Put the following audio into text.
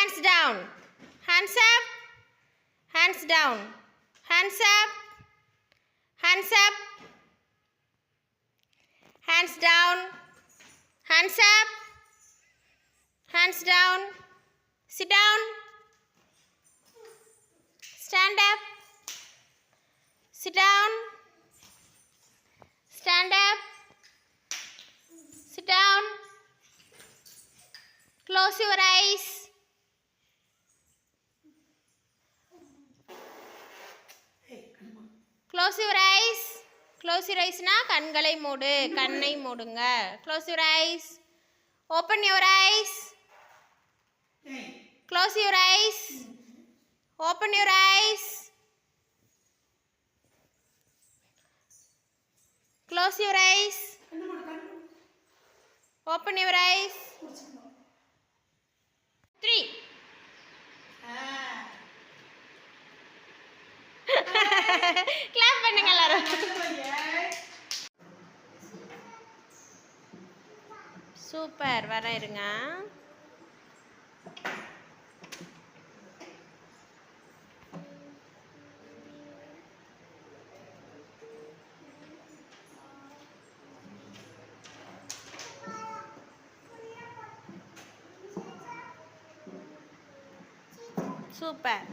Hands down. Hands up. Hands down. Hands up. Hands up. Hands down. Hands up. Hands down. Sit down. Stand up. Sit down. Stand up. Sit down. Close your eyes. Close your eyes. Close your eyes na கண்களை மூடு, கண்ணை மூடுங்க. Close your eyes. Open your eyes. Close your eyes. Open your eyes. Close your eyes. Open your eyes. 3. Clap பண்ணுங்க எல்லாரும். Super. வர இருங்க. Super.